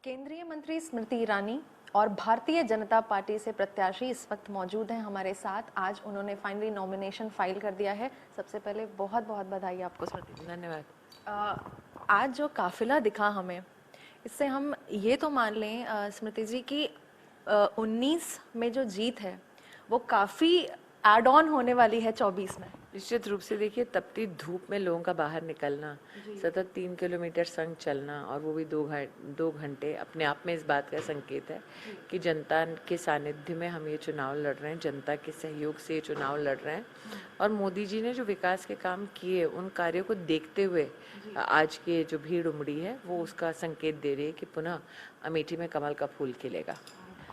केंद्रीय मंत्री स्मृति ईरानी और भारतीय जनता पार्टी से प्रत्याशी इस वक्त मौजूद हैं हमारे साथ। आज उन्होंने फाइनली नॉमिनेशन फाइल कर दिया है। सबसे पहले बहुत बहुत बधाई आपको स्मृति। धन्यवाद। आज जो काफिला दिखा हमें, इससे हम ये तो मान लें स्मृति जी की 19 में जो जीत है वो काफ़ी एड ऑन होने वाली है 24 में। निश्चित रूप से देखिए, तपती धूप में लोगों का बाहर निकलना, सतत 3 किलोमीटर संग चलना और वो भी 2 घंटे अपने आप में इस बात का संकेत है कि जनता के सानिध्य में हम ये चुनाव लड़ रहे हैं, जनता के सहयोग से ये चुनाव लड़ रहे हैं। और मोदी जी ने जो विकास के काम किए, उन कार्यों को देखते हुए आज की जो भीड़ उमड़ी है वो उसका संकेत दे रही है कि पुनः अमेठी में कमल का फूल खिलेगा।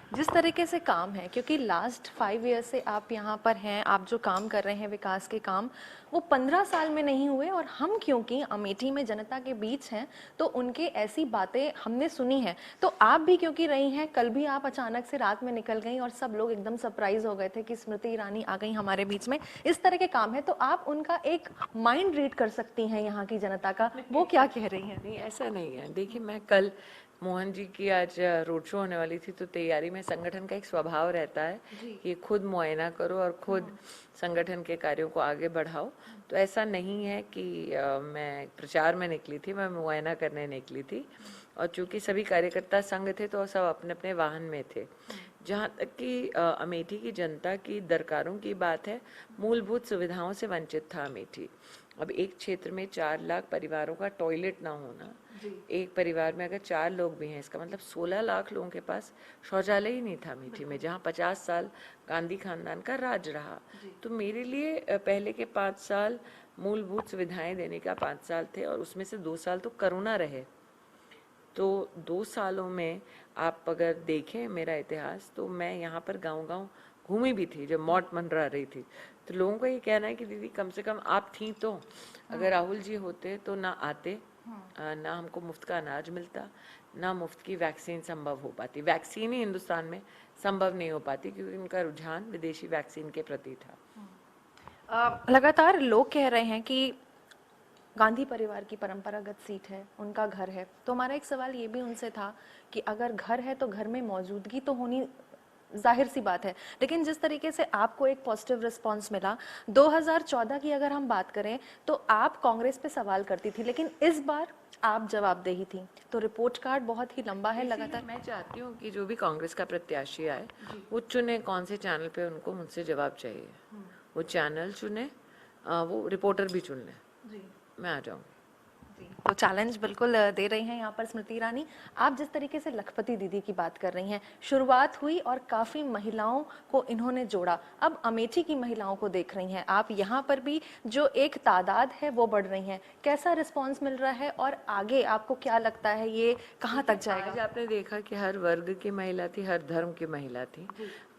जिस तरीके से काम है, क्योंकि लास्ट 5 ईयर से आप यहाँ पर हैं, आप जो काम कर रहे हैं विकास के काम, वो 15 साल में नहीं हुए। और हम क्योंकि अमेठी में जनता के बीच हैं तो उनके ऐसी बातें हमने सुनी हैं। तो आप भी क्योंकि रही हैं, कल भी आप अचानक से रात में निकल गई और सब लोग एकदम सरप्राइज हो गए थे कि स्मृति ईरानी आ गई हमारे बीच में। इस तरह के काम है तो आप उनका एक माइंड रीड कर सकती हैं यहाँ की जनता का, वो क्या कह रही है। नहीं, ऐसा नहीं है। देखिए, मैं कल मोहन जी की आज रोड शो होने वाली थी, तो तैयारी में संगठन का एक स्वभाव रहता है कि खुद मुआयना करो और खुद संगठन के कार्यों को आगे बढ़ाओ। तो ऐसा नहीं है कि मैं प्रचार में निकली थी, मैं मुआयना करने निकली थी। और चूंकि सभी कार्यकर्ता संग थे तो सब अपने अपने वाहन में थे। जहाँ तक कि अमेठी की जनता की दरकारों की बात है, मूलभूत सुविधाओं से वंचित था अमेठी। अब एक क्षेत्र में 4 लाख परिवारों का टॉयलेट ना होना, एक परिवार में अगर 4 लोग भी हैं, इसका मतलब 16 लाख लोगों के पास शौचालय ही नहीं था अमेठी में, जहाँ 50 साल गांधी खानदान का राज रहा। तो मेरे लिए पहले के 5 साल मूलभूत सुविधाएं देने का 5 साल थे, और उसमें से 2 साल तो कोरोना रहे। तो 2 सालों में आप अगर देखें मेरा इतिहास, तो मैं यहाँ पर गांव-गांव घूमी भी थी जब मौत मंडरा रही थी। तो लोगों का ये कहना है कि दीदी कम से कम आप थी, तो अगर राहुल जी होते तो ना आते, ना हमको मुफ्त का अनाज मिलता, ना मुफ्त की वैक्सीन संभव हो पाती। वैक्सीन ही हिंदुस्तान में संभव नहीं हो पाती क्योंकि उनका रुझान विदेशी वैक्सीन के प्रति था। लगातार लोग कह रहे हैं कि गांधी परिवार की परंपरागत सीट है, उनका घर है। तो हमारा एक सवाल ये भी उनसे था कि अगर घर है तो घर में मौजूदगी तो होनी जाहिर सी बात है, लेकिन जिस तरीके से आपको एक पॉजिटिव रिस्पांस मिला 2014 की अगर हम बात करें तो आप कांग्रेस पे सवाल करती थी, लेकिन इस बार आप जवाबदेही थी। तो रिपोर्ट कार्ड बहुत ही लंबा है। लगातार मैं चाहती हूँ कि जो भी कांग्रेस का प्रत्याशी आए वो चुने कौन से चैनल पे उनको मुझसे जवाब चाहिए, वो चैनल चुने, वो रिपोर्टर भी चुन लें, मैं आ जाऊँगी। तो चैलेंज बिल्कुल दे रही हैं यहाँ पर स्मृति ईरानी। आप जिस तरीके से लखपति दीदी की बात कर रही हैं, शुरुआत हुई और काफ़ी महिलाओं को इन्होंने जोड़ा। अब अमेठी की महिलाओं को देख रही हैं आप, यहाँ पर भी जो एक तादाद है वो बढ़ रही है। कैसा रिस्पांस मिल रहा है और आगे आपको क्या लगता है ये कहाँ तक जाएगा? आज आपने देखा कि हर वर्ग की महिला थी, हर धर्म की महिला थी,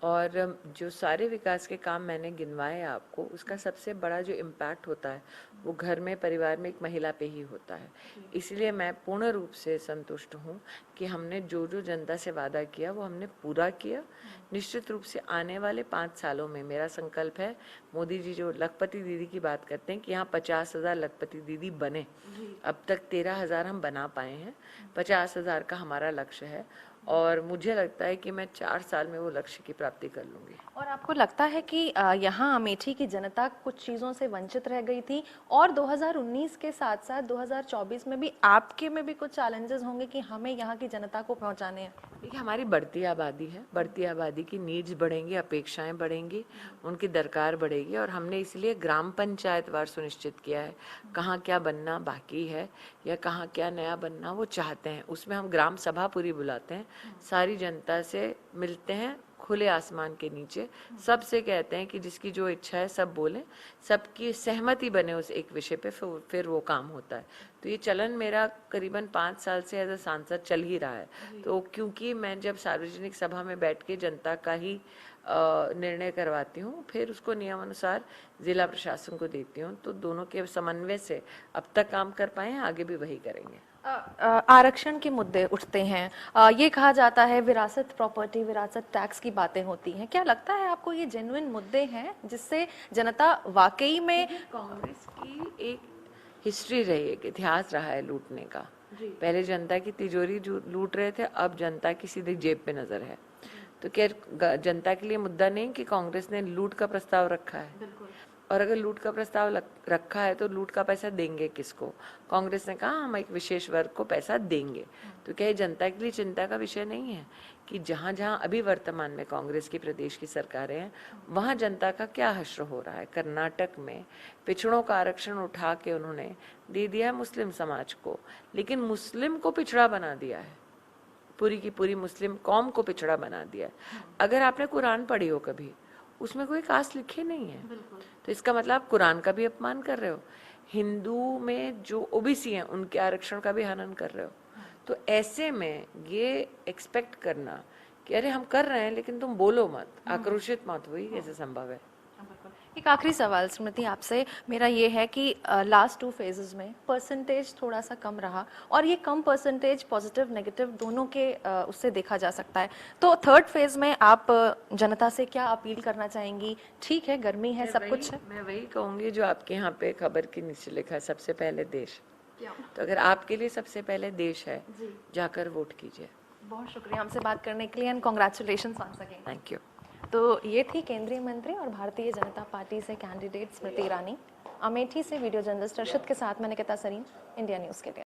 और जो सारे विकास के काम मैंने गिनवाए आपको, उसका सबसे बड़ा जो इम्पैक्ट होता है वो घर में, परिवार में एक महिला पे ही होता है। इसलिए मैं पूर्ण रूप से संतुष्ट हूँ कि हमने जो जो जनता से वादा किया वो हमने पूरा किया। निश्चित रूप से आने वाले 5 सालों में मेरा संकल्प है, मोदी जी जो लखपति दीदी की बात करते हैं कि यहाँ 50,000 लखपति दीदी बने। अब तक 13,000 हम बना पाए हैं, 50,000 का हमारा लक्ष्य है, और मुझे लगता है कि मैं 4 साल में वो लक्ष्य की प्राप्ति कर लूँगी। और आपको लगता है कि यहाँ अमेठी की जनता कुछ चीज़ों से वंचित रह गई थी, और 2019 के साथ साथ 2024 में भी आपके में भी कुछ चैलेंजेस होंगे कि हमें यहाँ की जनता को पहुँचाने हैं? देखिए, हमारी बढ़ती आबादी है, बढ़ती आबादी की नीड्स बढ़ेंगी, अपेक्षाएं बढ़ेंगी, उनकी दरकार बढ़ेगी, और हमने इसलिए ग्राम पंचायत वार सुनिश्चित किया है कहाँ क्या बनना बाकी है या कहाँ क्या नया बनना वो चाहते हैं। उसमें हम ग्राम सभा पूरी बुलाते हैं, सारी जनता से मिलते हैं खुले आसमान के नीचे, सबसे कहते हैं कि जिसकी जो इच्छा है सब बोलें, सबकी सहमति बने उस एक विषय पे, फिर वो काम होता है। तो ये चलन मेरा करीबन 5 साल से एज अ सांसद चल ही रहा है। तो क्योंकि मैं जब सार्वजनिक सभा में बैठ के जनता का ही निर्णय करवाती हूँ, फिर उसको नियमानुसार जिला प्रशासन को देती हूँ, तो दोनों के समन्वय से अब तक काम कर पाए हैं, आगे भी वही करेंगे। आरक्षण के मुद्दे उठते हैं, ये कहा जाता है विरासत प्रॉपर्टी, विरासत टैक्स की बातें होती हैं। क्या लगता है आपको ये जेन्युइन मुद्दे हैं जिससे जनता वाकई में? कांग्रेस की एक हिस्ट्री रही है, एक इतिहास रहा है लूटने का। पहले जनता की तिजोरी लूट रहे थे, अब जनता की सीधे जेब पे नजर है। तो क्या जनता के लिए मुद्दा नहीं कि कांग्रेस ने लूट का प्रस्ताव रखा है? और अगर लूट का प्रस्ताव रखा है तो लूट का पैसा देंगे किसको? कांग्रेस ने कहा हम एक विशेष वर्ग को पैसा देंगे। तो क्या ये जनता के लिए चिंता का विषय नहीं है कि जहां जहां अभी वर्तमान में कांग्रेस की प्रदेश की सरकारें हैं वहां जनता का क्या हश्र हो रहा है? कर्नाटक में पिछड़ों का आरक्षण उठा के उन्होंने दे दिया है मुस्लिम समाज को, लेकिन मुस्लिम को पिछड़ा बना दिया है, पूरी की पूरी मुस्लिम कौम को पिछड़ा बना दिया है। अगर आपने कुरान पढ़ी हो कभी, उसमें कोई कास्ट लिखे नहीं है, तो इसका मतलब आप कुरान का भी अपमान कर रहे हो। हिंदू में जो ओबीसी हैं उनके आरक्षण का भी हनन कर रहे हो। तो ऐसे में ये एक्सपेक्ट करना कि अरे हम कर रहे हैं लेकिन तुम बोलो मत, आक्रोशित मत, हुई कैसे संभव है? एक आखिरी सवाल स्मृति आपसे मेरा ये है कि लास्ट 2 फेजेस में परसेंटेज थोड़ा सा कम रहा और ये कम परसेंटेज पॉजिटिव नेगेटिव दोनों के उससे देखा जा सकता है। तो थर्ड फेज में आप जनता से क्या अपील करना चाहेंगी? ठीक है, गर्मी है, सब कुछ है। मैं वही कहूंगी जो आपके यहाँ पे खबर के नीचे लिखा है, सबसे पहले देश। तो अगर आपके लिए सबसे पहले देश है, जाकर वोट कीजिए। बहुत शुक्रिया हमसे बात करने के लिए and congratulations once again. Thank you. तो ये थी केंद्रीय मंत्री और भारतीय जनता पार्टी से कैंडिडेट स्मृति ईरानी। अमेठी से वीडियो जर्नलिस्ट अर्शद के साथ मैं निकिता सरीन, इंडिया न्यूज़ के लिए।